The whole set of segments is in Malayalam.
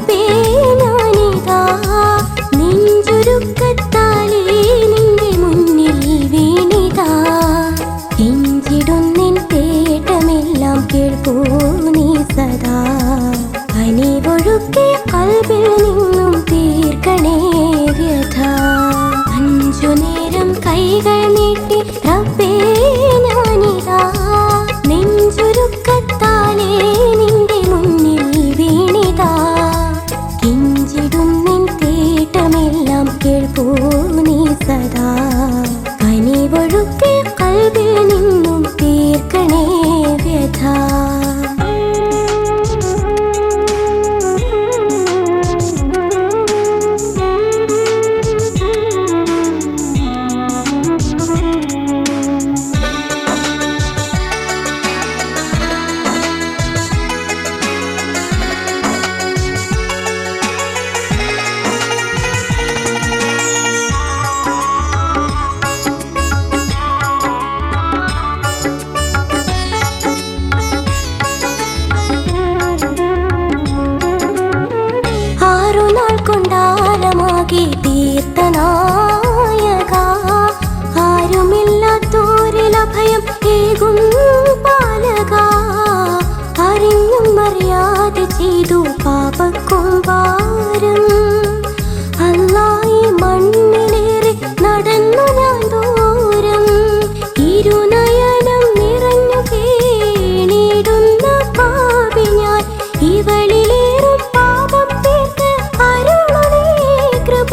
റബ്ബേ ഞാനിതാ നെഞ്ചുരുക്കത്താലേ നിന്റെ മുന്നിൽ വീണിതാ. കെഞ്ചിടുന്നിൻ തേട്ടമെല്ലാം കേൾപ്പൂ നീ സദാ. കനിവൊഴുക്കിയ കൽബിൽ നിന്നും തീർക്കണേ വ്യഥ. അഞ്ചു നേരം കൈകൾ നീട്ടി റബ്ബേ ഞാനിതാ നെഞ്ചുരുക്കത്താലേ നിന്റെ മുന്നിൽ വീണിതാ. കെഞ്ചിടുന്നിൻ തേട്ടമെല്ലാം കേൾപ്പൂ നീ സദാ. കനിവൊഴുക്കിയ കൽബിൽ നിന്നും തീർക്കണേ വ്യഥ. കൊണ്ടാലമാകെ തീർത്തനായക ആരുമില്ലാത്തോരിലഭയം ഏകും പാലക. അറിഞ്ഞും അറിയാതെ ചെയ്തു പാപക്കുംഭാരം. അല്ലാഹ് മണ്ണിലേറെ നടന്നു ഞാൻ ദൂരം. ഇരുനയനം നിറഞ്ഞു കേണിടുന്ന പാപി ഞാൻ. ഇവളിലേറും പാപം തീർത്ത് അരുളണേ കൃപ.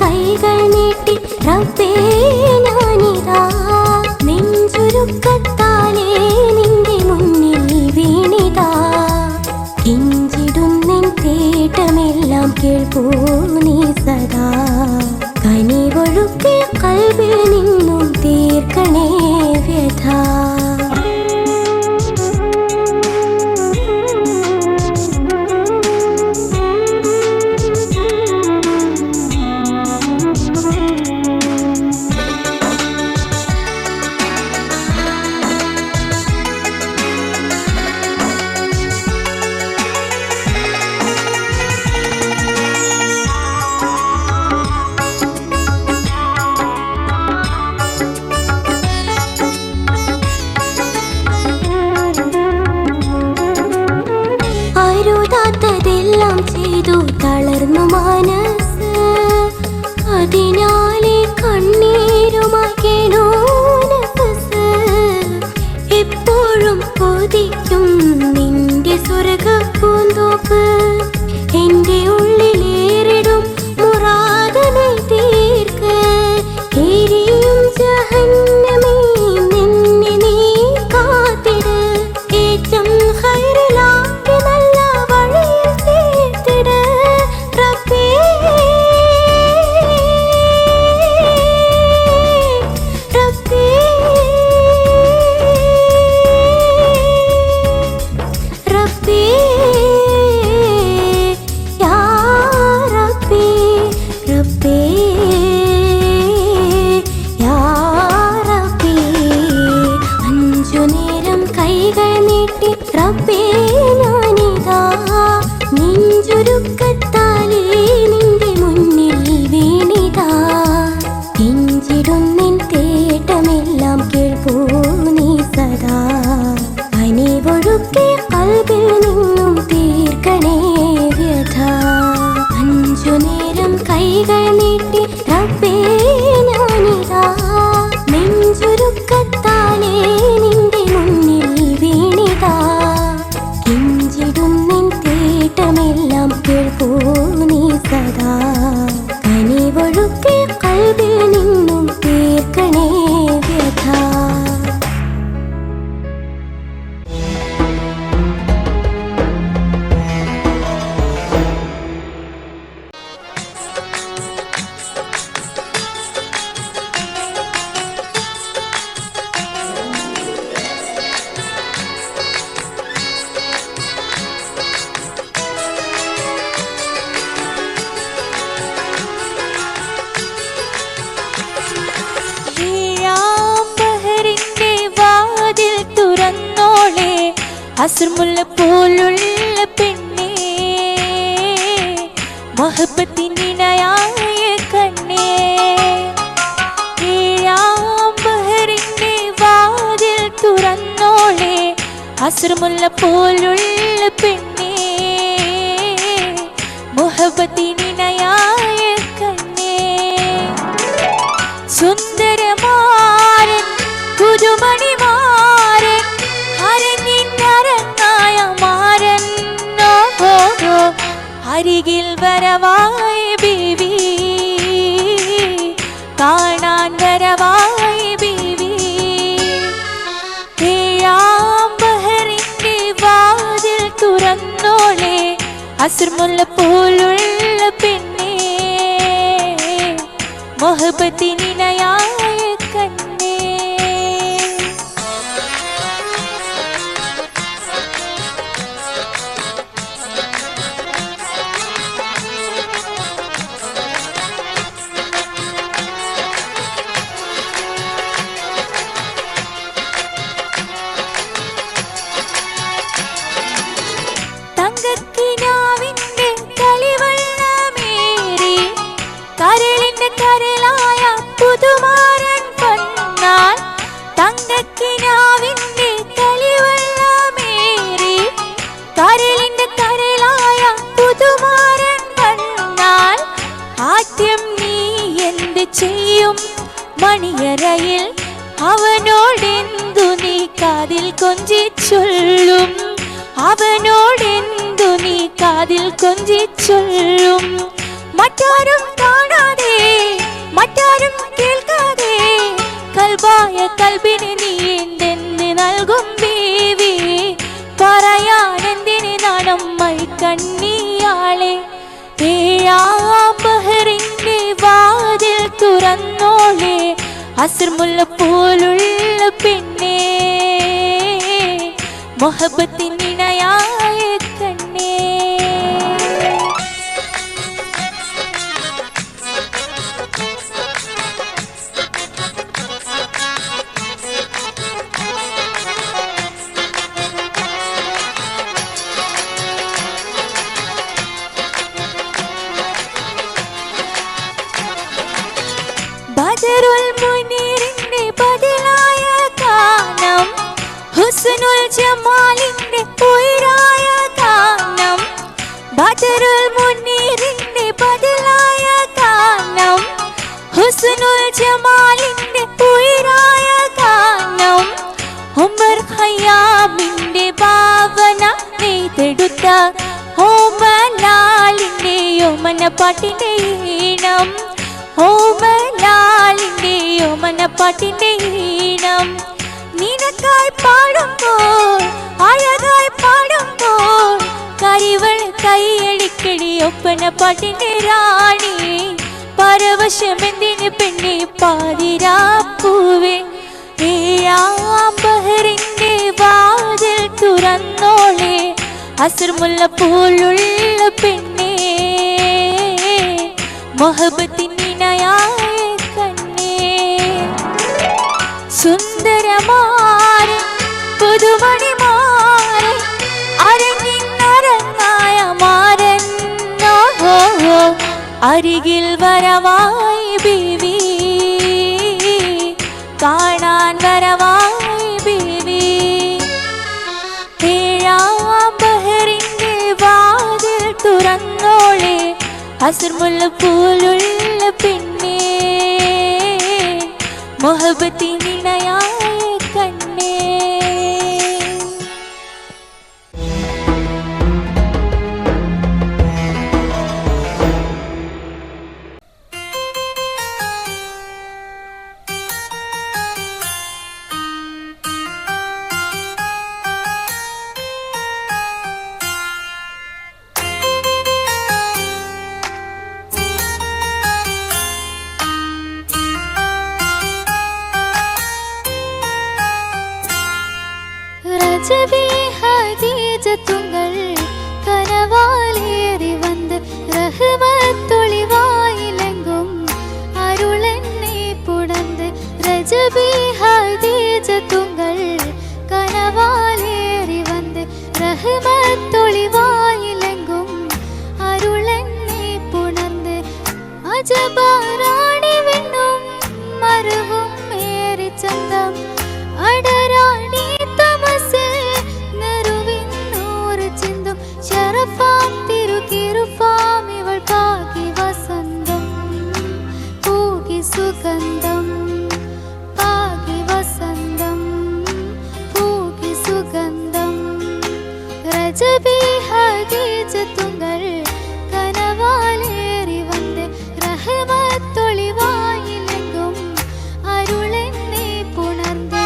കൈകൾ നീട്ടി റബ്ബേ ഞാനിതാ നെഞ്ചുരുക്കത്താലേ നിന്റെ മുന്നിൽ വീണിതാ. കെഞ്ചിടുന്നിൻ തേട്ടമെല്ലാം കേൾപ്പൂ നീ സദാ. കനിവൊഴുക്കിയ കൽബിൽ നിന്നും തീർക്കണേ വ്യഥ. അരുതാത്തതെല്ലാം ചെയ്തു തളർന്നു മനസ്സ്. അതിനാലെ കണ്ണീരുമായി കേണോ നഫ്സ്. എപ്പോഴും കൊതിക്കും നിന്റെ സ്വർഗ്ഗപ്പൂന്തോപ്പ്. എന്റെ ഉള്ളിലേറിടും മുറാദ് നീ തീർക്ക്. എരിയും ജഹന്നമേ നിന്നെ നീ കാത്തിട്. ഏറ്റം ഖൈറിലാക്കി നല്ല വഴിയിൽ ചേർത്തിട് റബ്ബേ. റബ്ബേ റബ്ബേ അസ്ർമുല്ല പോലുള്ള പെണ്ണേ മൊഹബത്തിനിണയായ കണ്ണേ ഏഴാം ബഹറിന്റെ വാതിൽ തുറന്നോളെ അസ്ർമുല്ല പോലുള്ള പെണ്ണേ മൊഹബത്തിനിണയായ കണ്ണേ സുന്ദരമാരൻ പുതുമണിമാരൻ അരങ്ങിന്നരങ്ങായ മാരൻ അരികിൽ വരവായി ബീവി കാണാൻ വരവായി ബീവി ഏഴാം ബഹറിന്റെ വാതിൽ തുറന്നോളെ അസ്ർമുല്ല പോലുള്ള പെണ്ണേ മൊഹബത്തിനിണയായ കണ്ണേ തങ്കക്കിനാവിന്റെ കളിവെള്ളമേറി കരളിന്റെ കരളായ പുതുമാരൻ വന്നാൽ തങ്കക്കിനാവിന്റെ കളിവെള്ളമേറി കരളിന്റെ കരളായ പുതുമാരൻ വന്നാൽ ആദ്യം നീ എന്ത് ചെയ്യും മണിയറയിൽ അവനോടെന്തു നീ കാതിൽ കൊഞ്ചി ചൊല്ലും അവനോടെന്തു നീ കാതിൽ കൊഞ്ചി ചൊല്ലും മറ്റാരും കാണാതെ മറ്റാരും കേൾക്കാതെ കൽബായ കൽബിന് നീ എന്തെന്ന് നൽകും ബീവി പറയാൻ എന്തിന് നാണം മൈ കണ്ണിയാളെ ഏഴാം ബഹറിന്റെ വാതിൽ തുറന്നോളെ അസ്ർമുല്ല പോലുള്ള പെണ്ണേ മൊഹബത്തിനിണയായ കണ്ണേ ബദറുൽ മുനീറിന്റെ ബദലായ ഗാനം ഹുസ്നുൽ ജമാലിന്റെ ഉയരായ ഗാനം ബദറുൽ മുനീറിന്റെ ബദലായ ഗാനം ഹുസ്നുൽ ജമാലിന്റെ ഉയരായ ഗാനം ഉമർ ഖയ്യാമിന്റെ ഭാവന നെയ്തെടുത്ത ഓമലാലിന്റെ യോമന പാട്ടിന്റെ ഈണം ഓമലാലിന്റെ യോമന പാട്ടിന്റെ ഈണം നിനക്കായി പാടുമ്പോൾ അഴകായി പാടുമ്പോൾ കരിവൾ കൈയടിക്കടി ഒപ്പന പാട്ടിന്റെ റാണി പരവശമെന്തിന് പെണ്ണെ പാതിരാപ്പൂവേ ഏഴാം ബഹറിന്റെ വാതിൽ തുറന്നോളെ അസ്ർമുല്ല പോലുള്ള പെണ്ണേ മൊഹബത്തിനിണയായ കണ്ണേ സുന്ദരമാരൻ പുതുമണിമാരൻ അരങ്ങിന്നരങ്ങായ മാരൻ അരികിൽ വരവായി ബീവി കാണാൻ വരവായി ബീവി ഏഴാം ബഹറിന്റെ വാതിൽ തുറന്നോളെ അസ്ർമുല്ല പോലുള്ള പെണ്ണേ മൊഹബത്തിനിണയായ കണ്ണേ ും റഹ്മത്തൊളിവായിലെങ്കും അരുളെന്നെ പുണർന്ന് അജബാറാണി വെണ്ണും മരവും ഏറി ചന്തം അടരാണി തമസിൽ നെറുവിന്നൂറ് ചിന്തും ശരഫാം തിരുകിരുഫാം ഇവൾ പാകി വസന്തം പൂകി സുഗന്ധം പാകി വസന്തം പൂകി സുഗന്ധം രജബി ഹദീജത്തുങ്ങൾ കനവാലേറി വന്ന് റഹ്മത്തൊളിവായിലെങ്കും അരുളെന്നെ പുണർന്ന്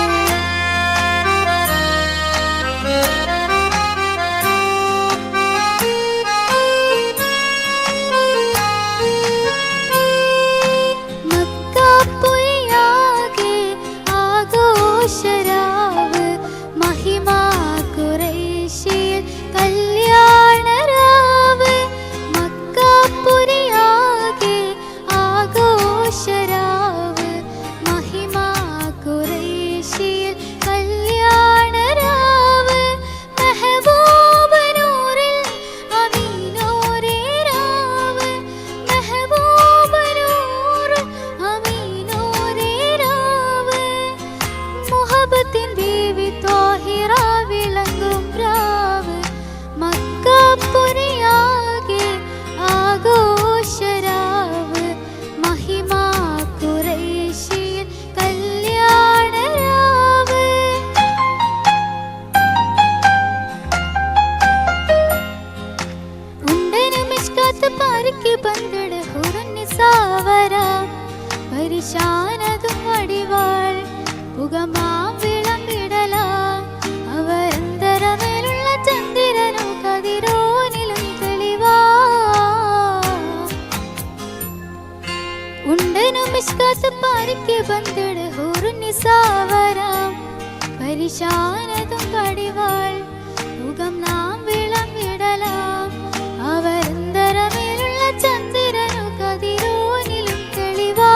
മക്കാപ്പുരിയാകെ ആഘോഷരാവ് മഹിമാ ഖുറൈശിയിൽ കല്യാണരാവ് മക്കാപ്പുരിയാകെ ആഘോഷരാവ് മഹിമാ ഖുറൈശിയിൽ കല്യാണരാവ് മെഹബൂബനൂറിൽ അമീനോരേ രാവ് മെഹബൂബനൂർ അമീനോരേ രാവ് മുഹബത്തിൻ ബീവി ത്വാഹിറ വിളങ്ങും രാവ് മക്കാപ്പുരിയാകെ ആഘോഷരാവ് മഹിമാ ഖുറൈശിയിൽ കല്യാണരാവ് ഉണ്ടനും ഇഷ്കാത്ത് പാരിക്ക് പന്തിട് ഹുറുന്നിസാവര പരിശാനതും വടിവാൾ പുകമാം വിളമ്പിടല അവരന്തരമേലുള്ള ചന്ദ്രനു കതിരോനിലും തെളിവാ ഉണ്ടനും ഇഷ്കാത്ത് പാരിക്ക് പന്തിട് ഹുറുന്നിസാവര പരിശാനതും വടിവാൾ പുകം നാം വിളമ്പിടലാം അവരന്തരമേലുള്ള ചന്ദ്രനു കതിരോനിലും തെളിവാ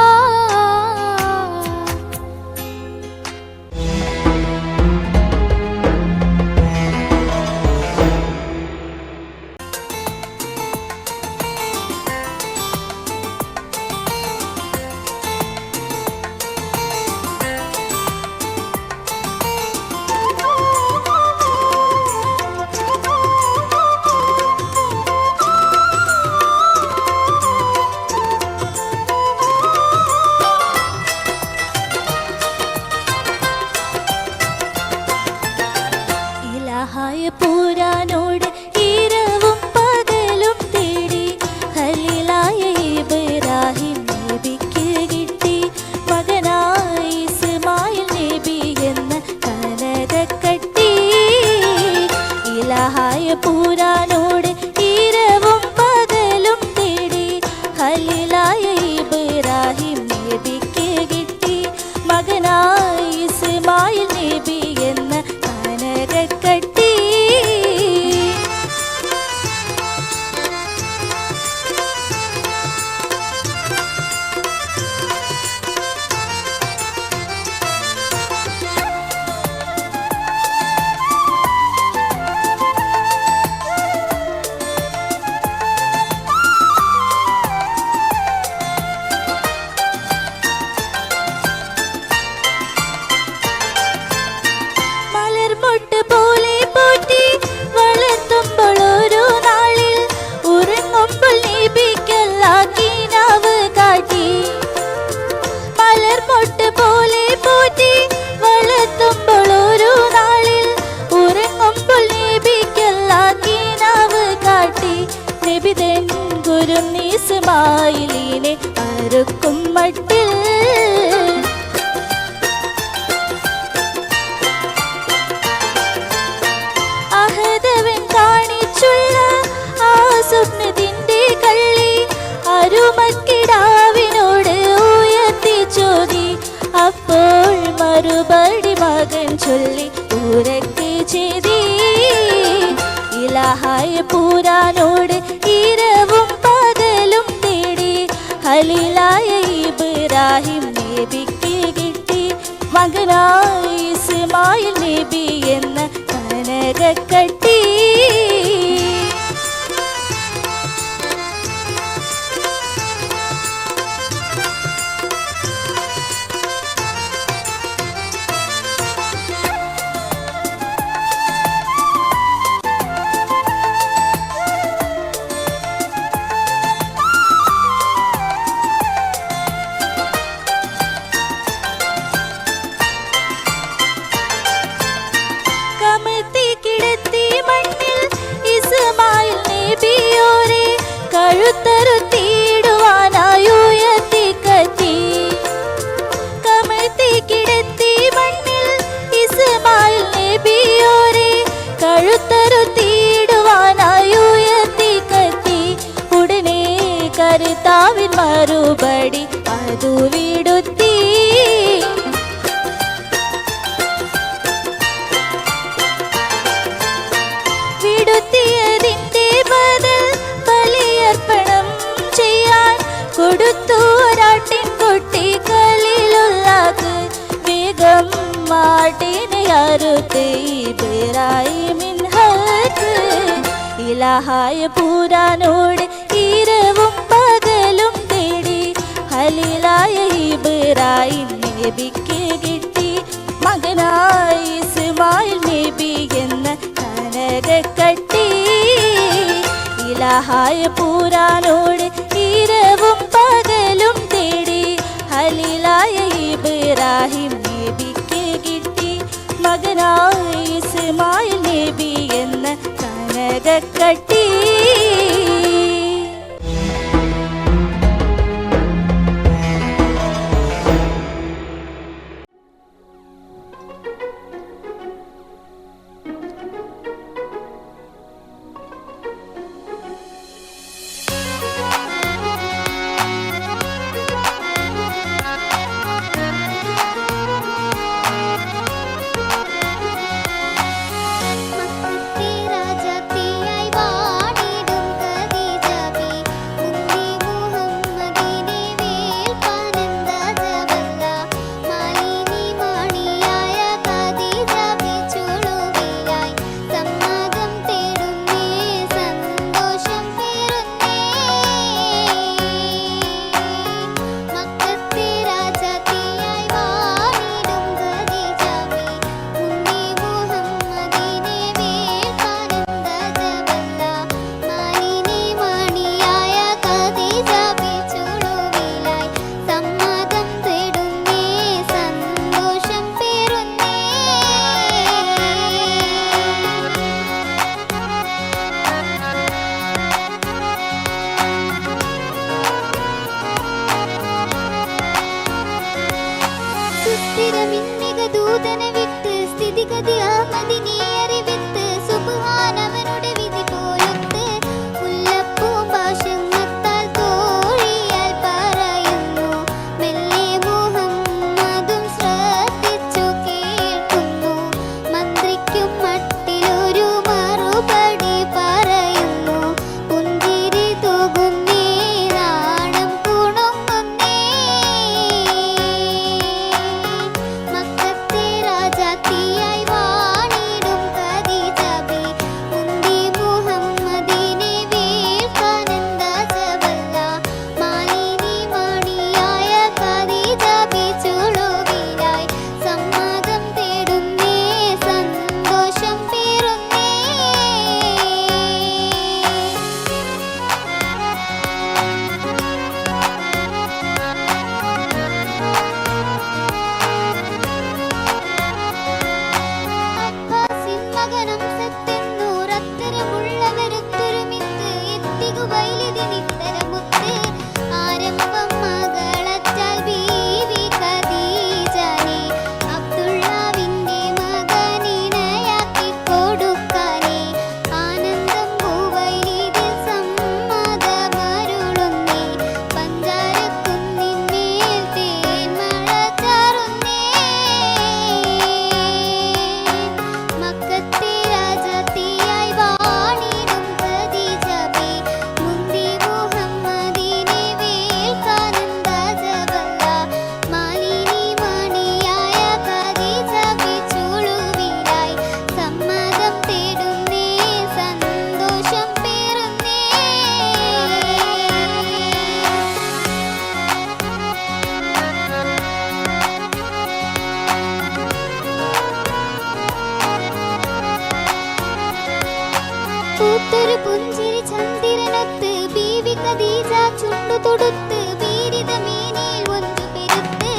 ഇലാഹായ പൂരാനോട് ഇരവും പകലും തേടി ഖലീലായ ഇബ്രാഹിം നബിക്ക് കിട്ടി മകനായ ഇസ്മായിൽ നബി എന്ന കനകക്കട്ടി ഇലാഹായ പൂരാനോട് ഇരവും പകലും തേടി ഖലീലായ ഇബ്രാഹിം നബിക്ക് കിട്ടി മകനായ ഇസ്മായിൽ നബി എന്ന കനകക്കട്ടി മലർമൊട്ട് പോലെ പോറ്റി വളർത്തുമ്പോൾ ഓരോ നാളിൽ ഉറങ്ങുമ്പോൾ നബിക്കല്ലാക്കിനാവ് കാട്ടി മലർമൊട്ട് പോലെ പോറ്റി വളർത്തുമ്പോൾ ഓരോ നാളിൽ ഉറങ്ങുമ്പോൾ നബിക്കല്ലാക്കിനാവ് കാട്ടി നബിതൻ ഗുരു ഇസ്മായിലിനെ അറുക്കും മട്ടിൽ അഹദവൻ കാണിച്ചുള്ള ആ സ്വപ്നത്തിന്റെ കള്ളി അരുമക്കിടാവിനോട് ഉയർത്തി ചോദി അപ്പോൾ മറുപടി മകൻ ചൊല്ലി ഉറക്കെ ചെയ്തി ഇലാഹായ പൂരാനോട് ഇരവും പകലും തേടി ഖലീലായ ഇബ്രാഹിം നബിക്ക് കിട്ടി മകനായ ഇസ്മായിൽ നബി എന്ന കനകക്കട്ടി മറുപടി അതു വിടുത്തി. വിടുത്തിയതിൻ്റെ ബദൽ ബലിയർപ്പണം ചെയ്യാൻ കൊടുത്തു ഒരാട്ടിൻകുട്ടി ഖലീലുള്ളാഹ്. വേഗം മാട്ടിനെ അറുത്ത് ഇബ്രാഹിമിൻ ഹക്ക്. ഇലാഹായ പുരാനോട് ഇരവും പകലും തേടി ഖലീലായ ഇബ്രാഹിം നബിക്ക് കിട്ടി മകനായ ഇസ്മായിൽ നബി എന്ന കനകക്കട്ടി. ഇലാഹായ പുരാനോട് ഇരവും പകലും തേടി ഖലീലായ ഇബ്രാഹിം നബിക്ക് കിട്ടി മകനായ ഇസ്മായിൽ നബി എന്ന കനകക്കട്ടി. ദൂതനെ വിട്ട് സ്ഥിതിഗതി അഹമ്മദിനെ അറിവിത്ത് സുബ്ഹാനവനുടെ വിധി പോലത്ത് മുല്ലപ്പൂ ഭാഷണത്താൽ തോഴിയാൽ പറയുന്നു മെല്ലെ മുഹമ്മദും ശ്രദ്ധിച്ചു കേൾക്കുന്നു മന്ത്രിക്കും മട്ടിലൊരു മറുപടി പറയുന്നു പുഞ്ചിരി തൂകുന്നേ നാണം കുണുങ്ങുന്നേ മക്കത്തെ രാജാത്തിയായി വാണിടും ഖദീജ ബി മുന്തി മുഹമ്മദിനെ വീഴ്ത്താനെന്താ ജബല്ല മാലിനി മണിയായ ഖദീജ ബി ചുളുവിലായി സമ്മതം തേടുന്നേ സന്തോഷം പേറുന്നേ അബ്ബാസിൻ മകനം സത്തെന്നൂറത്തരമുള്ളവരൊത്തൊരുമിത്ത് എത്തികു വൈലിതിനിത്തരമുത്ത് ആരംഭം മകളച്ചാൽ ബീവി ഖദീജനെ അബ്ദുള്ളാവിന്റെ മകനിണയാക്കി കൊടുക്കാനേ ആനന്ദം പൂവൈലിതിൽ സമ്മതമരുളുന്നേ പഞ്ചാരക്കുന്നിന്മേൽ തേന്മഴ ചാറുന്നേ മക്കത്തെ രാജാത്തിയായി വാണിടും ഖദീജ ബി മുന്തി മുഹമ്മദിനെ വീഴ്ത്താനെന്താ ജബല്ല മാലിനി മണിയായ ഖദീജ ബി ചുളുവിലായി സമ്മതം തേടുന്നേ സന്തോഷം പേറുന്നേ പൂത്തൊരു പുഞ്ചിരി ചന്ദ്രനൊത്ത് ബീവി ഖദീജ ചുണ്ടു തൊടുത്ത് വീരിത മേനിയിൽ ഒന്നു പെരുത്ത്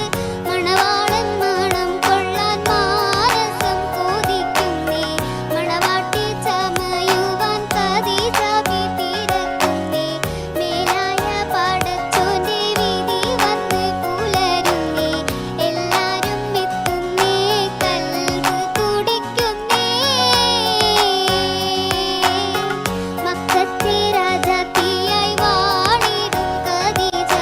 മണവാളൻ മണം കൊള്ളാൻ മാനസം കൊതിക്കുന്നേ മണവാട്ടി ചമയുവാൻ ഖദീജ ബി തിരക്കുന്നേ മേലായ പടച്ചോന്റെ വിധി വന്ന് പുലരുന്നേ എല്ലാരും എത്തുന്നേ കൽബ് തുടിക്കുന്നേ മക്കത്തെ രാജാത്തിയായി വാണിടും ഖദീജ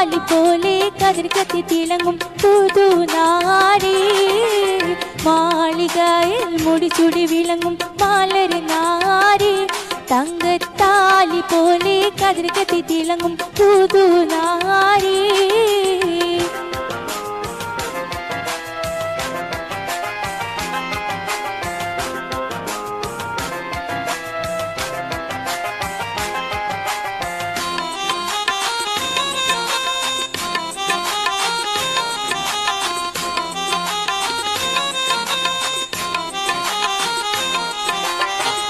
തങ്കത്താലി പോലെ കതിർ കത്തി തിളങ്ങും പുതുനാരി മാളികയിൽ മുടിച്ചുടി വിളങ്ങും മലര് നാരി തങ്കത്താലി പോലെ കതിർ കത്തി തിളങ്ങും പുതുനാരി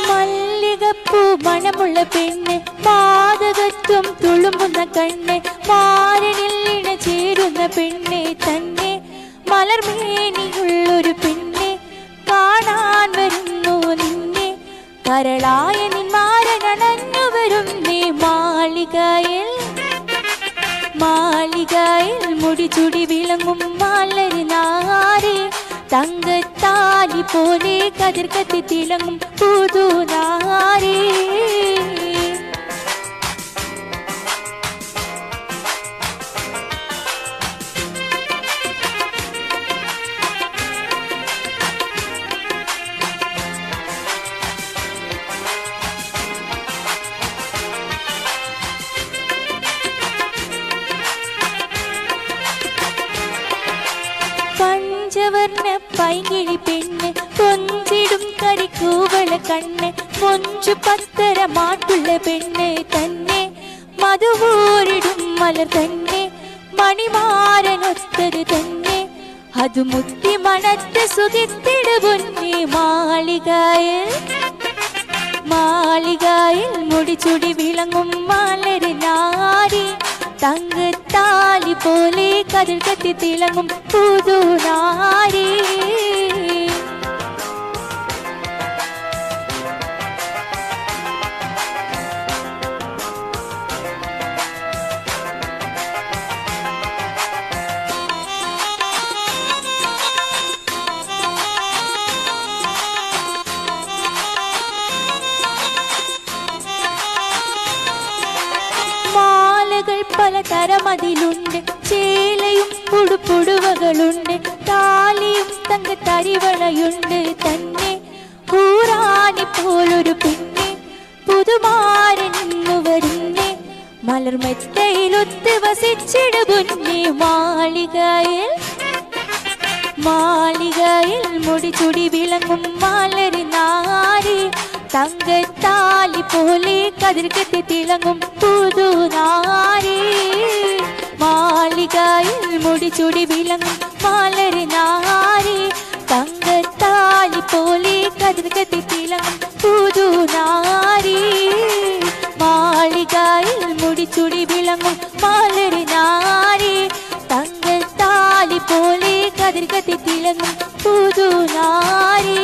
മല്ലികപ്പൂ മണമുള്ള പെണ്ണ് പാതകത്വം തുളുമ്പുന്ന കണ്ണ് മാരനിൽ ഇണ ചേരുന്ന പെണ്ണെ തന്നെ മലർമേനിയുള്ളൊരു പെണ്ണെ കാണാൻ വരുന്നു നിന്നെ കരളായ നിന്മാരനണഞ്ഞു വരും നീ മാളികയിൽ മുടിചുടി വിളങ്ങും മലര് നാരി തങ്കത്താലി പോലെ കതിർ കത്തി തിളങ്ങും പുതുനാരി പഞ്ചവർണ്ണ പൈകിളി പെണ്ണ് കൊഞ്ചിടും കരിക്കൂവള കണ്ണ് കൊഞ്ചു പത്തര മാട്ടുള്ള പെണ്ണ് തന്നെ മധുവൂരിടും മലർ തന്നെ മണിമാരനൊത്തത് തന്നെ അത് മുത്തി മണത്ത് സുഖിത്തിടുപൊന്നെ മാളികയിൽ മുടിച്ചുടി വിളങ്ങും മലര് നാരി തങ്കത്താലി പോലെ കതിർ കത്തി തിളങ്ങും പുതുനാരി പലതരമതിലുണ്ട് ചേലയും പുടുപുടുവകളുണ്ട് താലിയും തങ്കത്തരിവളയുണ്ട് തന്നെ ഊറാനി പോലൊരു പെണ്ണെ പുതുമാരനിന്നു വരുന്നേ മലർമെത്തയിലൊത്ത് വസിച്ചിടുപൊന്നെ മാളികയിൽ മുടിചുടി വിളങ്ങും മലര് നാരി തങ്കത്താലി പോലെ കതിർ കത്തി തിളങ്ങും പുതുനാരി മാളികയിൽ മുടിചുടി വിളങ്ങും മലര് നാരി തങ്കത്താലി പോലെ കതിർ കത്തി തിളങ്ങും പുതുനാരി മാളികയിൽ മുടിചുടി വിളങ്ങും മലര് നാരി തങ്കത്താലി പോലെ കതിർ കത്തി തിളങ്ങും പുതുനാരി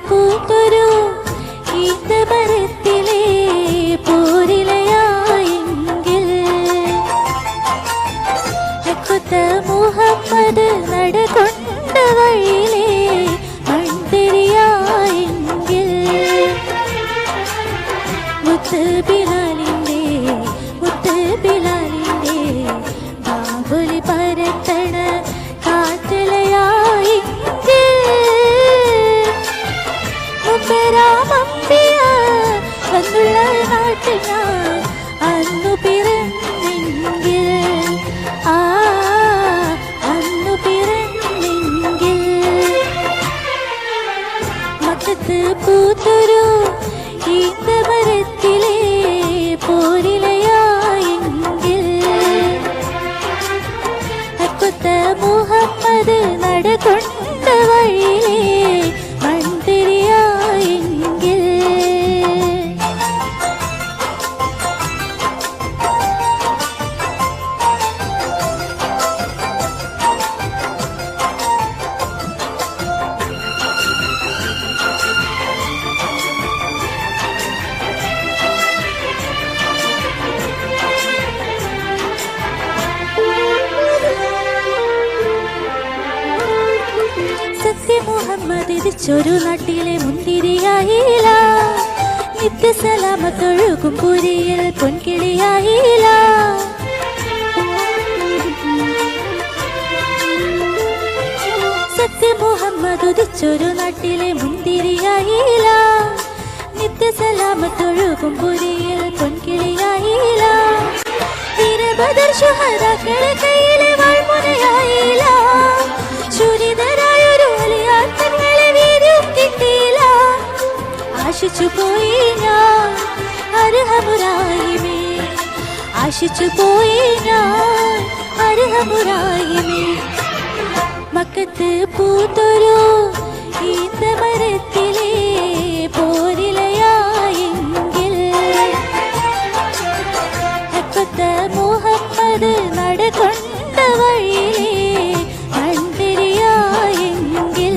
പൂത്തൊരു ഈന്തമരത്തിലെ പോരിലയായെങ്കിൽ ഹക്കുത്ത മുഹമ്മദ് നടകൊണ്ട വഴിയിലെ മൺതിരിയായെങ്കിൽ മുത്ത് ബിലാലിന്റെ ബാബുലി പരത്തണ കാറ്റലയായെങ്കിൽ രാമമ്പിയ വന്നുള്ള നാട്ടിൽ ഞാൻ അന്നു പിറന്നെങ്കിൽ അന്നു പിറന്നെങ്കിൽ മക്കത്ത് പൂത്തൊരു ഈന്തമരത്തിലെ പോരിലയായെങ്കിൽ ഹക്കുത്ത മുഹമ്മദ് നടകൊണ്ട വഴിയിലെ മൺതിരിയായി ഉദിച്ചൊരു നാട്ടിലെ മുന്തിരിയായില്ല, നിത്യസലാമത്തൊഴുകും പുരിയിൽ പൊൻകിളിയായില്ല. സത്യ മുഹമ്മദ് ഉദിച്ചൊരു നാട്ടിലെ മുന്തിരിയായില്ല, നിത്യസലാമത്തൊഴുകും പുരിയിൽ പൊൻകിളിയായില്ല. വീരബദർ ശുഹദാക്കളെ കയ്യിലെ വാൾമുനയായില്ല, ശൂരിതരായൊരു വലിയാൻ തങ്ങളെ വീര്യം കിട്ടിയില്ല. ആശിച്ചു പോയി ഞാൻ അർഹമുറാഹിമേ, ആശിച്ചു പോയി ഞാൻ അർഹമുറാഹിമേ. മക്കത്ത് പൂത്തൊരു ഈന്തമരത്തിലെ പോരിലയായെങ്കിൽ ഹക്കത്ത മുഹമ്മദ് നടകൊണ്ട വഴിയിലെ കണ്ടിരിയായെങ്കിൽ.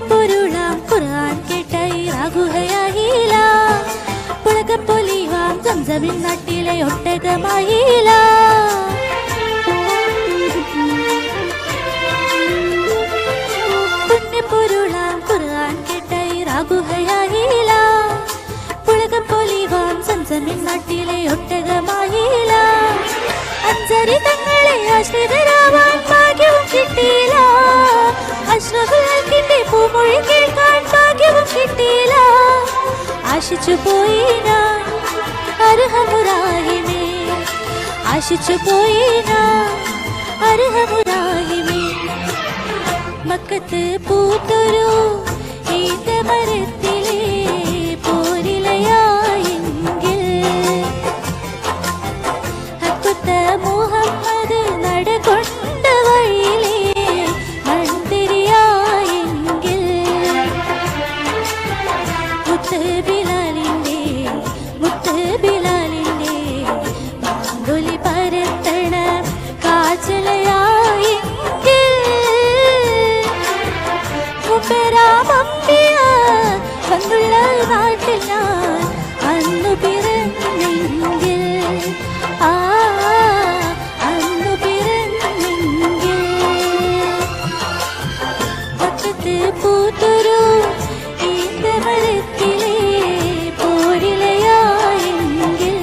പൊരുളാം ഖുർആൻ കേട്ടായി റാഗുഹയായില്ല, പുളകപ്പൊലിവാം സംസമിൻ നാട്ടിലെ ഒട്ടകമായില്ല. പൊരുളാം ഖുർആൻ കേട്ടായി റാഗുഹയായില്ല, പുളകപ്പൊലിവാം സംസമിൻ നാട്ടിലെ ഒട്ടകമായില്ല. അഞ്ചരി തങ്ങളെ ആശ്രിതരാവാൻ ഭാഗ്യവും കിട്ടിയില്ല, അഷ്റഫുൽഖൽക്കിന്റെ പൂമൊഴി കേൾക്കാൻ ഭാഗ്യവും കിട്ടിയില്ല. ആശിച്ചു പോയി ഞാൻ അർഹമുറാഹിമേ, ആശിച്ചു പോയി ഞാൻ അർഹമുറാഹിമേ. മക്കത്ത് പൂത്തൊരു ഈന്തമരത്തിലെ പോരിലയായെങ്കിൽ ഹക്കുത്ത മുഹമ്മദ് നടകൊണ്ട വഴിയിലെ മന്ദിരിയായെങ്കിൽ. മുത്ത് ബിലാലിന്റെ മാങ്കുലി പരത്തണ കാച്ചലയായെങ്കിൽ. മുമ്പരാമമ്പിയ പണ്ടുള്ള നാട്ടിൽ ഞാൻ അന്നു പിറന്നെങ്കിൽ, അന്നു പിറന്നെങ്കിൽ. പക്കത്ത് പൂത്തൊരു ഈന്തമരത്തിലെ പോരിലയായെങ്കിൽ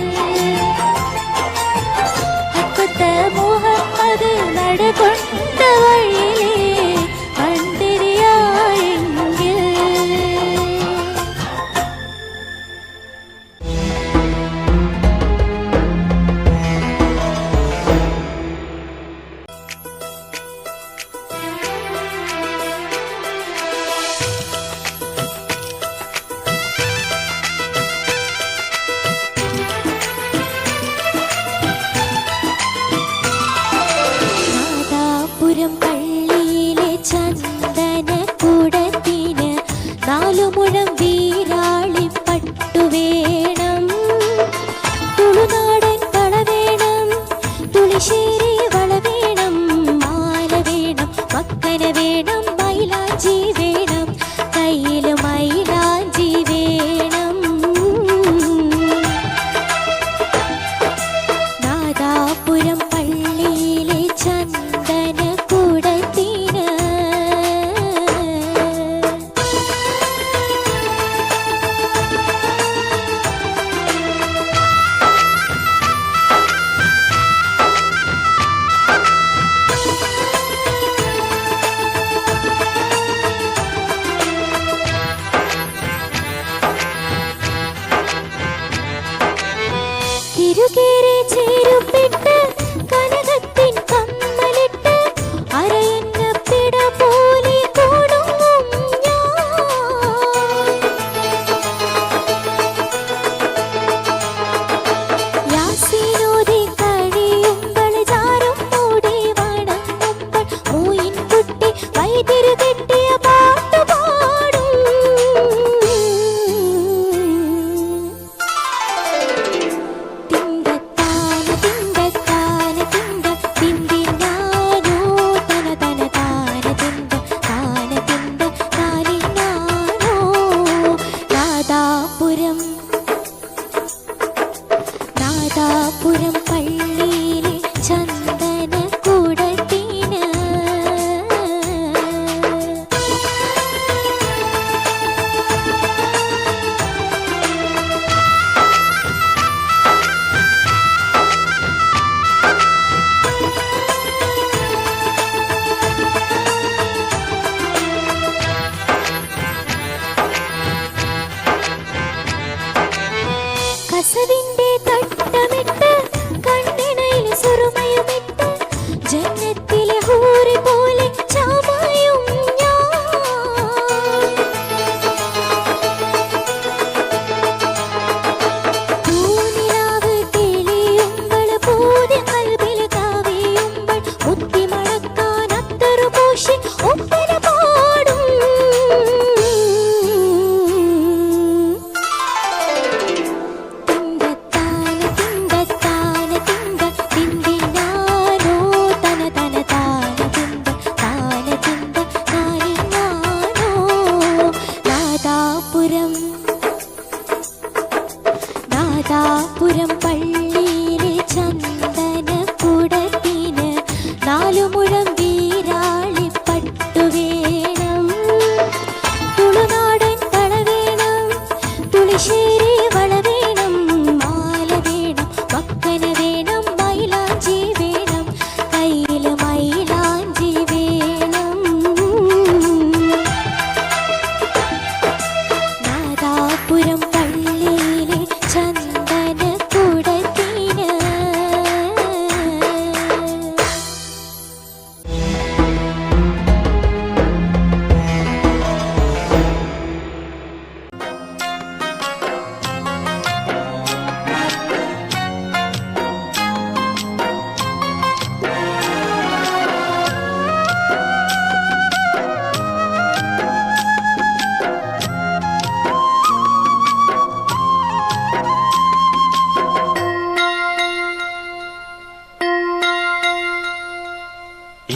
ഹക്കത്ത മുഹമ്മദ് നടകൊണ്ട വഴിയിലെ മന്ദിരിയായെങ്കിൽ. നാദാപുരം പള്ളിയിലെ ചന്ദനക്കുടത്തിന് 4 മുഴം വീരാളിപ്പട്ടു വേണം, തുളുനാടൻ വള വേണം, തുളിശ്ശേരി വള വേണം, മാല വേണം, മക്കന വേണം, മൈലാഞ്ചി വേണം, കയ്യിൽ മൈലാഞ്ചി വേണം. നാദാപുരം പള്ളിയിലെ ചന്ദനക്കുടത്തിന് തിരുകേറി ചേരുപ്പിട്ട് കനകത്തിൻ കമ്മലിട്ട് അരയന്ന പിട പോലെ കൊടുങ്ങും ഞാൻ. യാസീനോദി കഴിയുമ്പോൾ ചാരും മൂടി വണങ്ങുമ്പോൾ മൂയിൻ കുട്ടി വൈദ്യര് കെട്ടിയ പാട്ട് പാടും.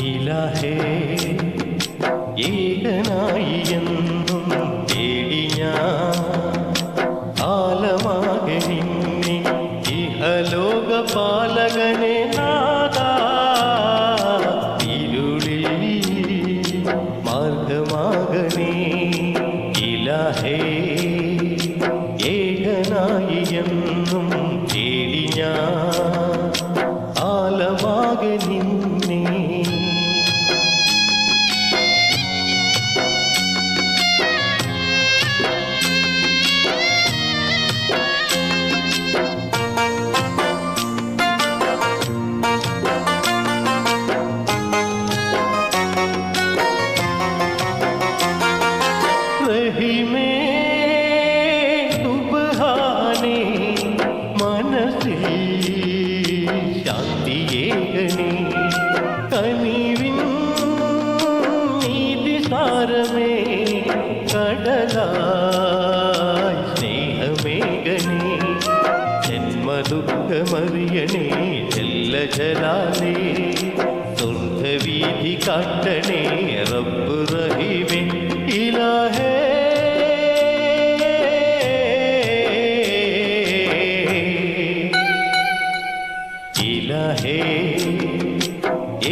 ഇലാഹേ ഏകനായി എന്നും തേടി ഞാൻ ആലമാകെ നിന്നെ ഇഹലോക പാലകനെ നാദാ ഇരുളിൽ മാർഗമാകണേ ഇലാഹേ ഏകനായി എന്നും തേടി ഞാൻ ആലമാകെ നിന്നെ റഹീമേ സുബ്ഹാനേ മനസ്സിൽ ശാന്തിയേകണേ കനിവിൻ നീതിസാരമേ കടലായി സ്നേഹമേകണേ ജന്മദുഃഖമറിയണേ ജലജലാലേ സ്വർഗവീഥി കാട്ടണേ റബ്ബ് റഹീമേ ഇലാഹേ ഇലാഹേ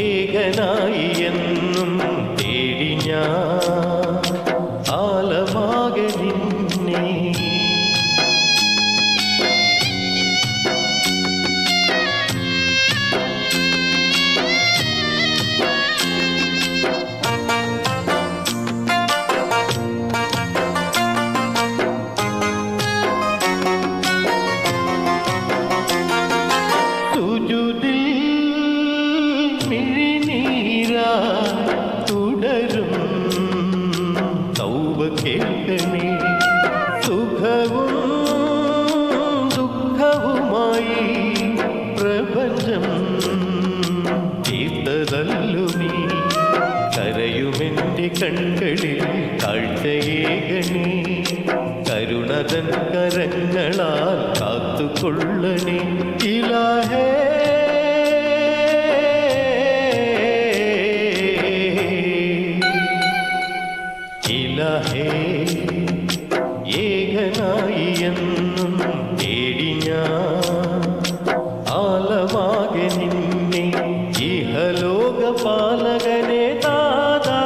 ഏകനായി എന്നും തേടി ഞാൻ ആലമാകെ നിന്നെ സുജൂദിൽ മിഴിനീരാ തുടരും തൗബ കേൾക്കണേ സുഖവും ദുഃഖവുമായി പ്രപഞ്ചം തീർത്തതല്ലു നീ കരയുമെൻ്റെ കൺകളിൽ കാഴ്ചയേകണേ കരുണതൻ കരങ്ങളാൽ കാത്തുകൊള്ളണേ ഇലാഹേ ഇലാഹേ ഏകനായി എന്നും തേടി ഞാൻ ആലമാകെ നിന്നെ ഇഹലോക പാലകനെ ദാദാ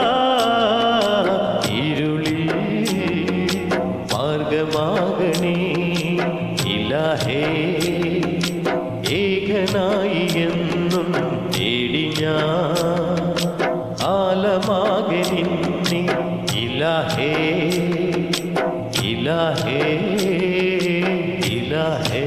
ഇരുളിൽ മാർഗമാകണേ ഇലാഹേ ഏകനായി എന്നും തേടി ഞാൻ ആലമാകെ നിന്നെ ഇലാഹേ ഇലാഹേ ഇലാഹേ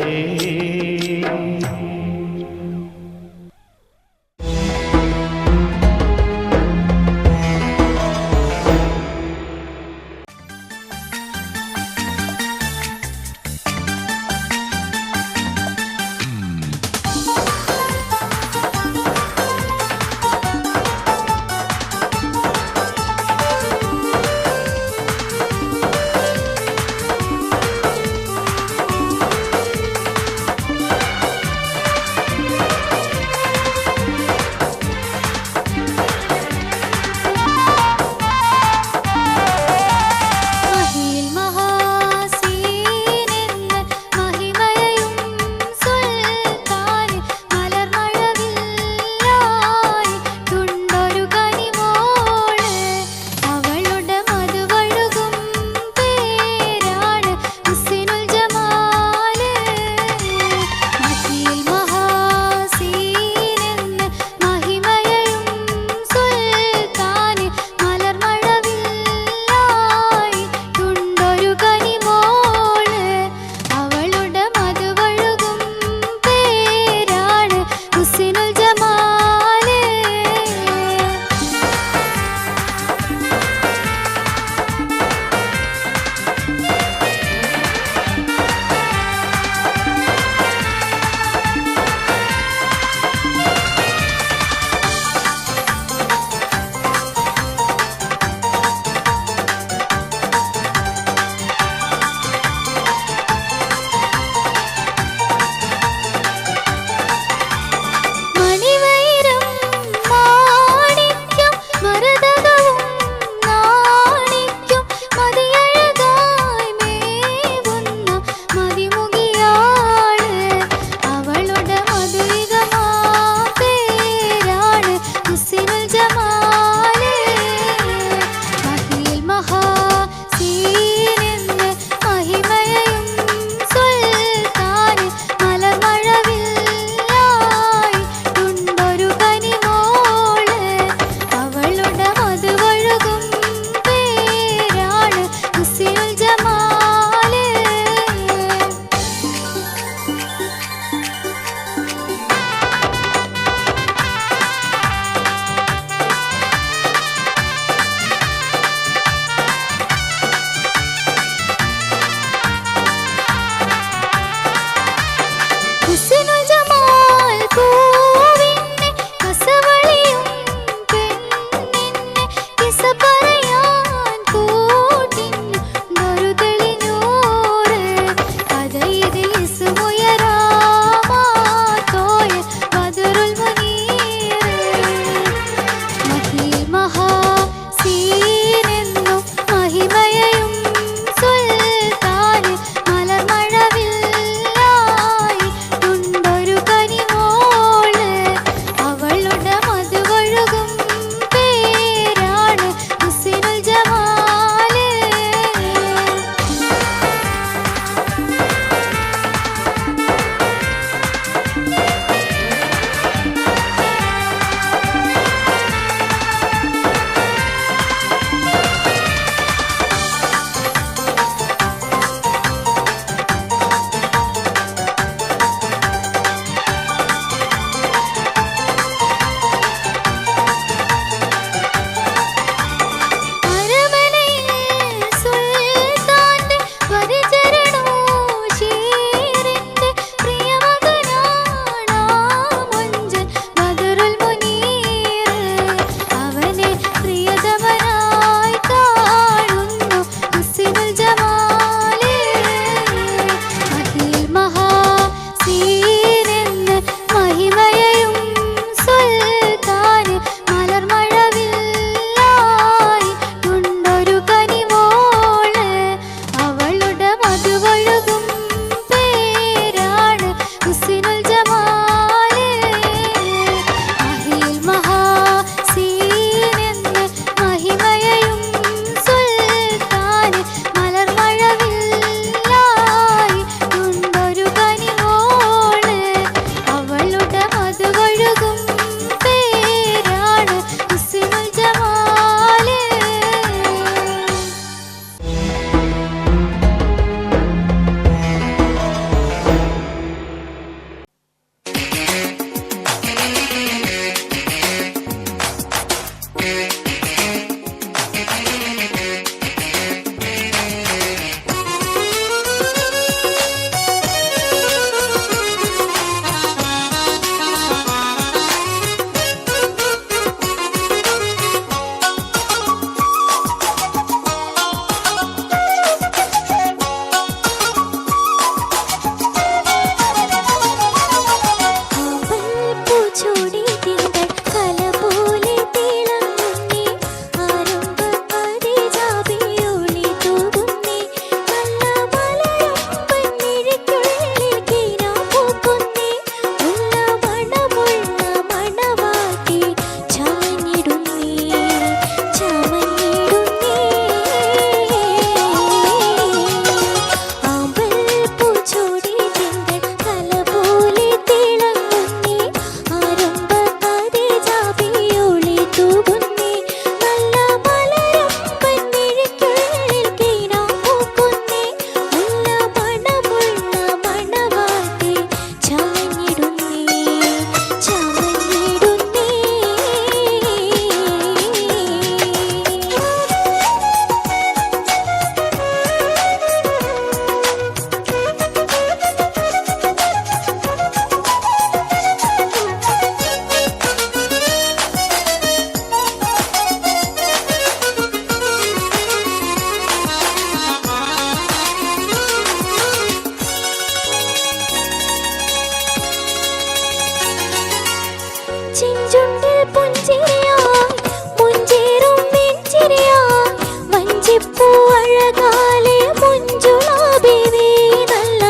ചിഞ്ചുണ്ടിൽ പുഞ്ചിരിയായി മുഞ്ചേറും നെഞ്ചിരിയായി വഞ്ചിപ്പൂ അഴകാലെ മുഞ്ചുളാബേബി നല്ല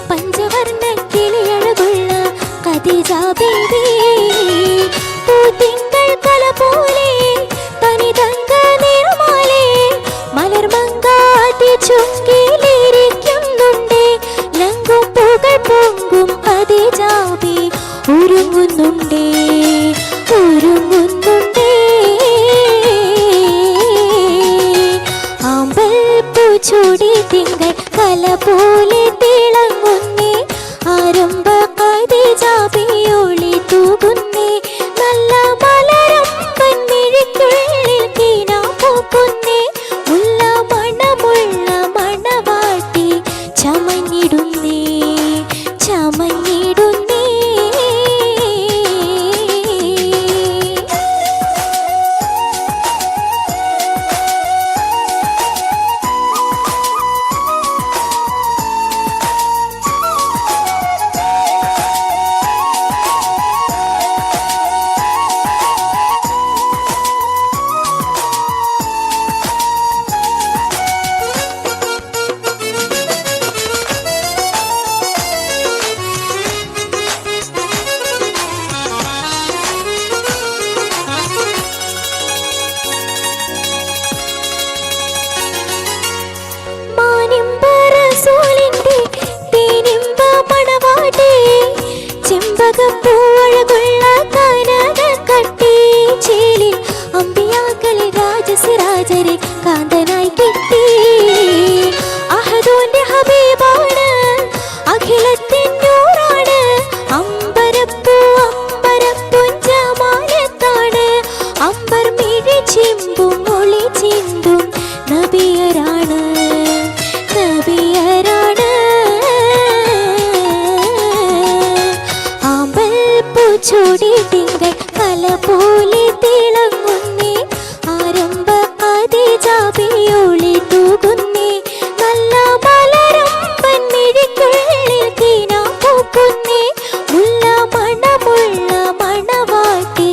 പഞ്ചവർണ്ണ കിളിയഴകുള്ള ഖദീജ ബേബി പൂത്തിങ്കൾ കല പോലെ തനിതങ്ക നിറമാലെ മലർമങ്കാട്ടി ചുങ്കിലിരിക്കുന്നുണ്ടേ ലങ്കും പുകൾ പൊങ്കും ഖദീജ ബി ഒരുങ്ങുന്നുണ്ടേ ഒരുങ്ങുന്നുണ്ടേ ആമ്പൽ പൂച്ചൂടി തിങ്കൾ കല പോലെ തിളങ്ങുന്നേ ആരംഭ ഖദീജ ബി ഒളി തൂകുന്നേ നല്ല മലരമ്പൻ മിഴിക്കുള്ളിൽ കീനാ പൂക്കുന്നേ മുല്ല മണമുള്ള മണവാട്ടി ചമഞ്ഞിടുന്നേ ചമഞ്ഞിടുന്നേ ചെമ്പകപ്പൂവഴകുള്ള കനക കട്ടി ചേലിൽ അമ്പിയാക്കളെ രാജസിരാജരെ കാന്തനായി കിട്ടി അഹദോന്റെ ഹബീബാണ് അഖിലത്തിൻ നൂറാണ് അമ്പരപ്പൂ അമ്പരപ്പുഞ്ചമാനത്താണ് അമ്പർ മിഴി ചിമ്പും ഒളി ചിന്തും നബിയരാണ് നബിയരാണ് ചൂടി തിങ്കൾ കല പോലെ തിളങ്ങുന്നേ ആരംഭ ഖദീജ ബി ഒളി തൂകുന്നേ നല്ല മലരമ്പൻ മിഴിക്കുള്ളിൽ കീനാ പൂക്കുന്നേ മുല്ല മണമുള്ള മണവാട്ടി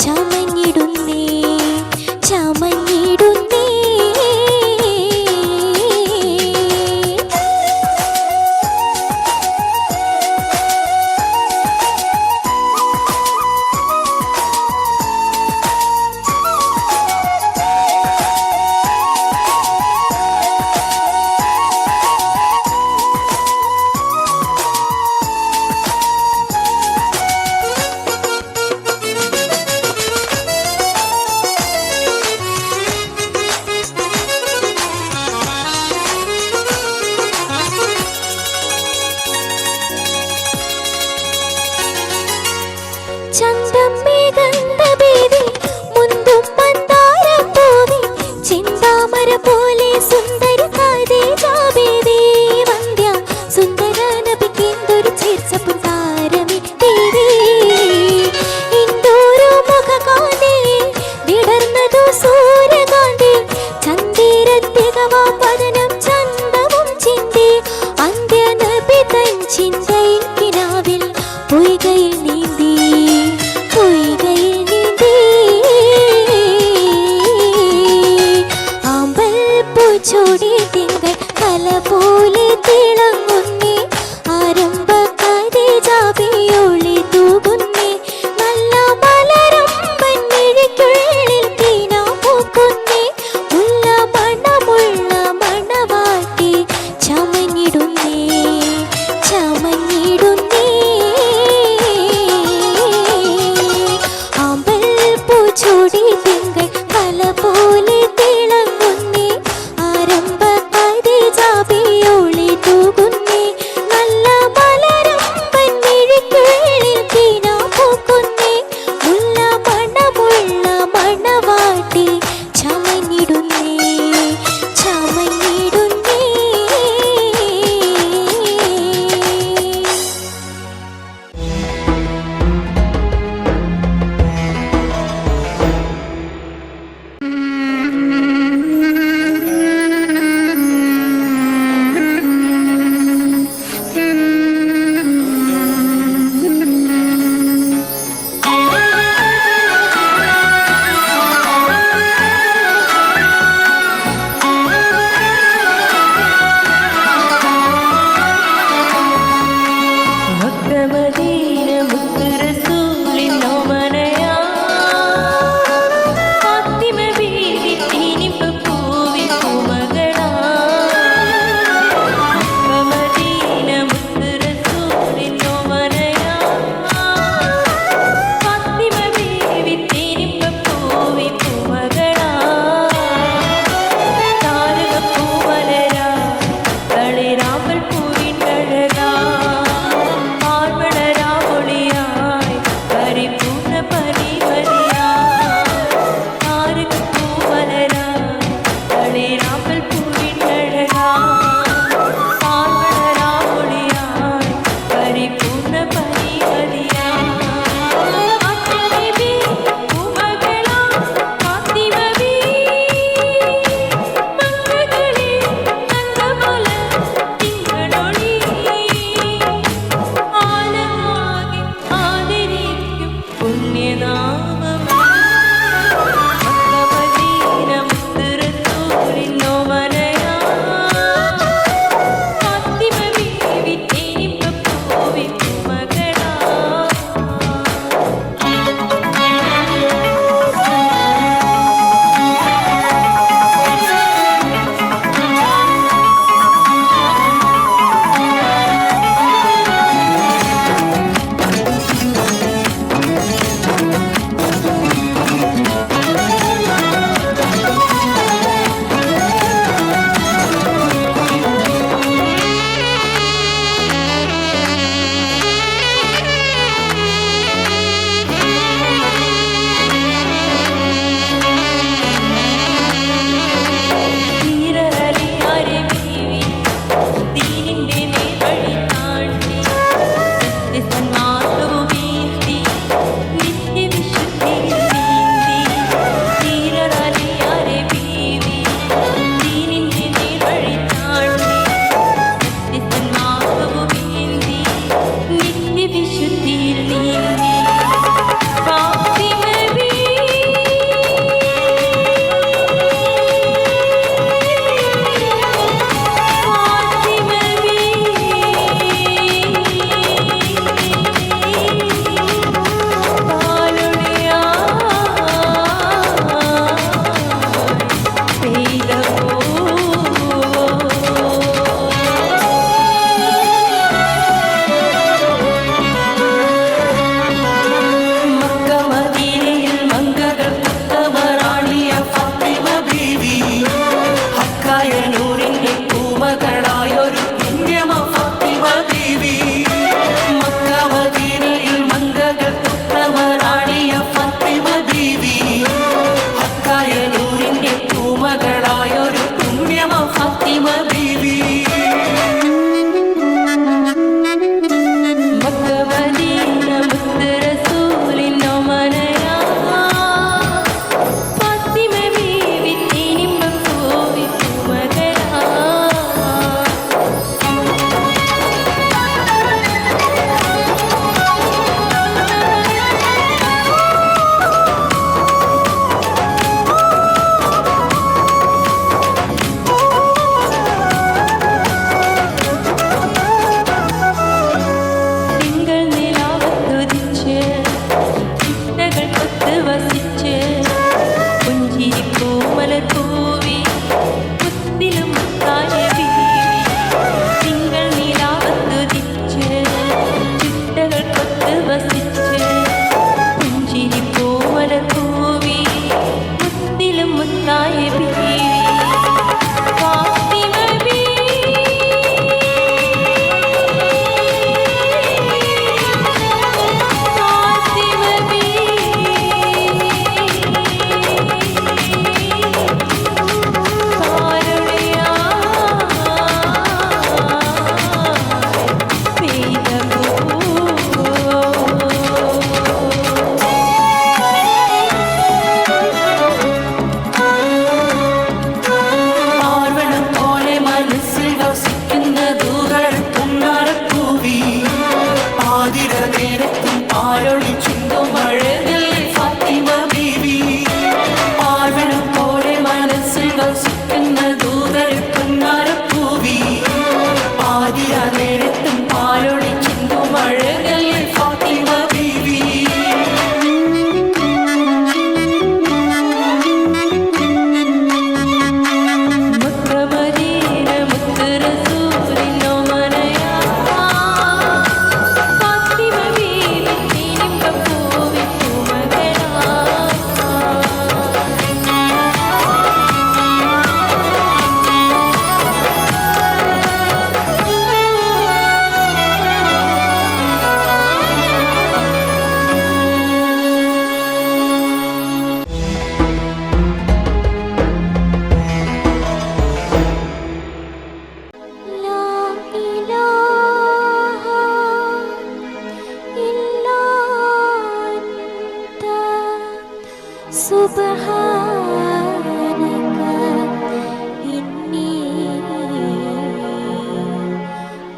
ചമഞ്ഞിടുന്നേ ചമഞ്ഞിടുന്നേ ചന്തമ്മേ ഗന്ധബേബി മുന്തും മന്ദാരം പൂവി ചിന്താമര പോലെ സുന്ദര ഖദീജ ബേബി വന്ധ്യ സുന്ദര നബിക്ക് എന്തൊരു ചേർച്ചപ്പും താരമേ ദേവി ഇന്ദോരു മുഖകാന്തി വിടർന്നതു സൂര്യകാന്തി ചന്ദിരത്തികവാം വദനം ചന്തവും ചിന്തി അന്ത്യ നബി തൻ ചിന്തയിൽ കിനാവിൽ പൊയ്കയിൽ നീന്തി പൊയ്കയിൽ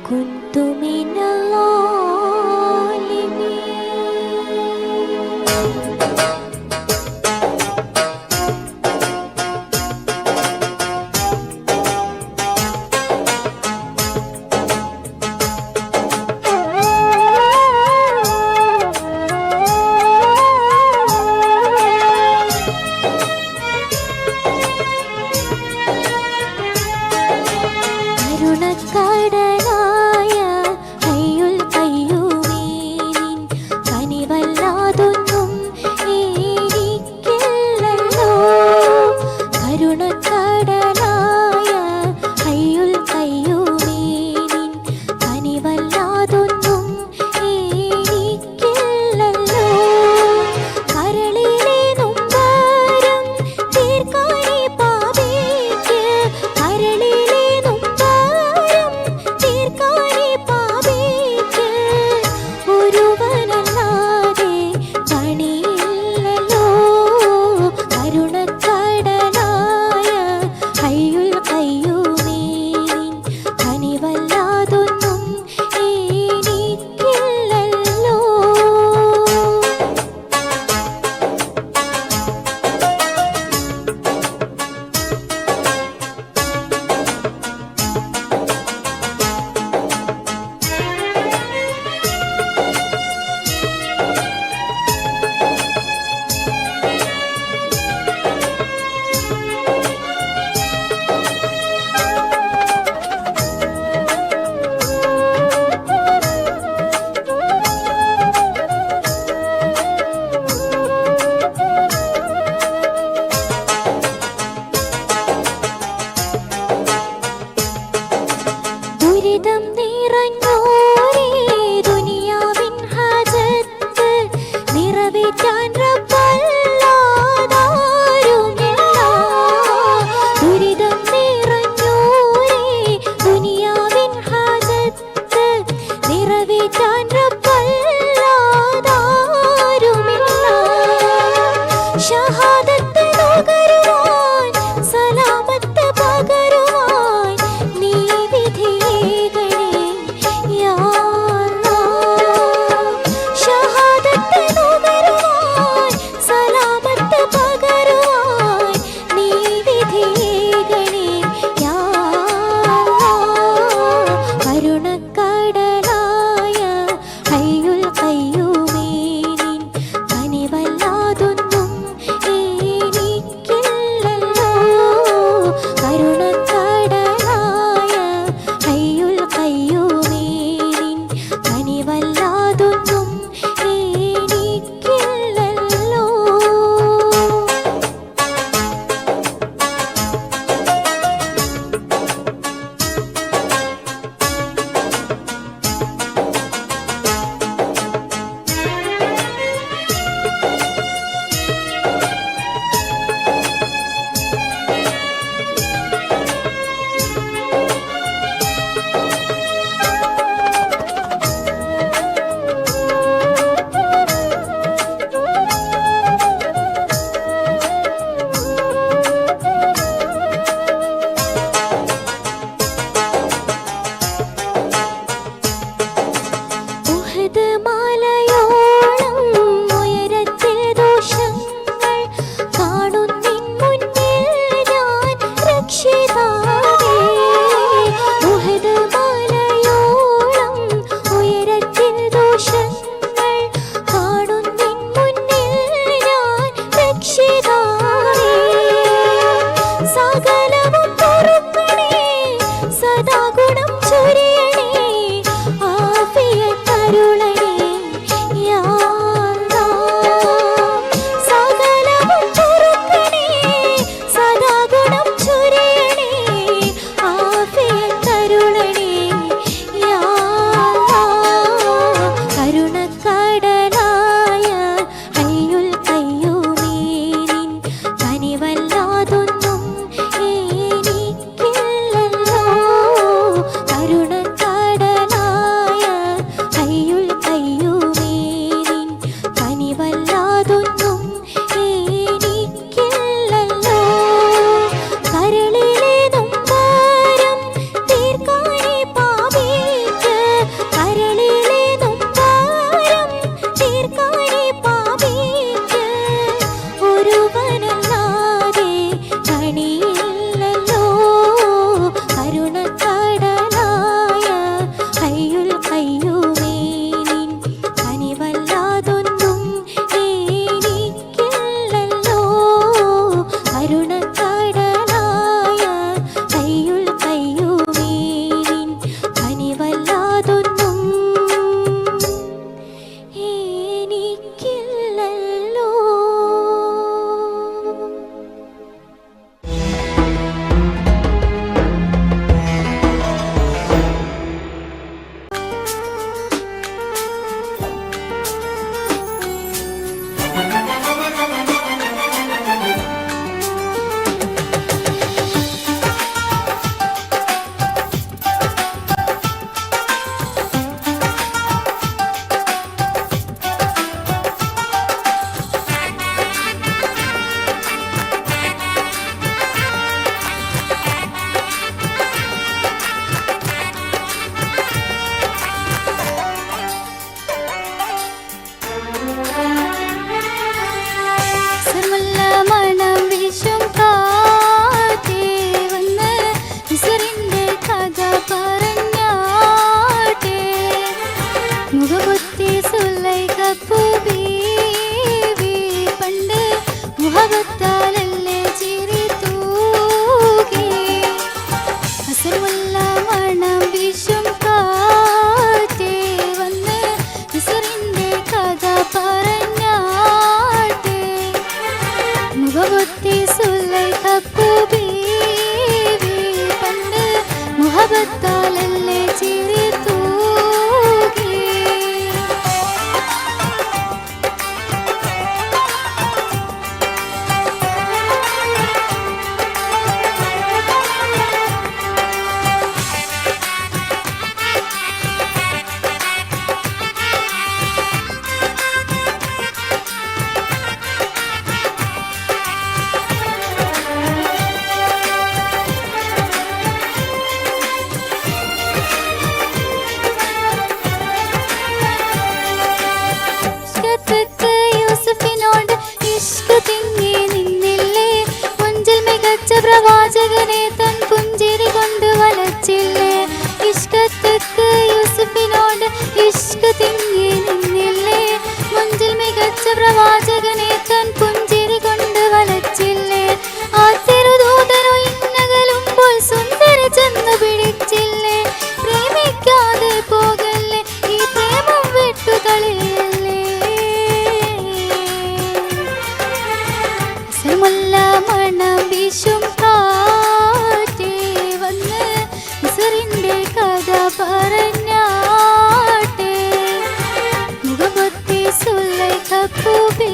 كنت من الظالمين നിറവേറ്റാൻ റബ്ബല്ലാതാരുമില്ല. ദുരിതം നിറഞ്ഞോരേ ദുനിയാവിൻ ഹാജത്ത് നിറവേറ്റാൻ റബ്ബല്ലാതാരുമില്ല. ഷഹാദത്ത് നുകരുവാൻ സലാമത്ത് പകരുവാൻ നീ വിധിയേകണേ യാ അല്ലാഹ്. ഷഹാദത്ത് നുകരുവാൻ പ്രവാചകനെ തൻ പുഞ്ചിരി കൊണ്ട് വലച്ചില്ലേ ഇഷ്കത്തക്ക് യൂസുഫിനോട് ഇഷ്ക് തിങ്ങി നിന്നില്ലേ മുഞ്ചിൽ മികച്ച പ്രവാചകനെ തൻ പുഞ്ചിരി കൊണ്ട് വലച്ചില്ലേ ആ തിരുദൂതനു ഇന്നകലുമ്പോൾ സുന്ദരി ചെന്ന് പിടിച്ചില്ലേ പ്രേമിക്കാതെ പോകല്ലേ ഈ പ്രേമം വിട്ടുകളയല്ലേ മുല്ല മണം വീശും കാറ്റേ വന്ന് മിസറിന്റെ കഥ പറഞ്ഞാട്ടെ മുഖമൊത്തി സുലൈഖ പൂവേ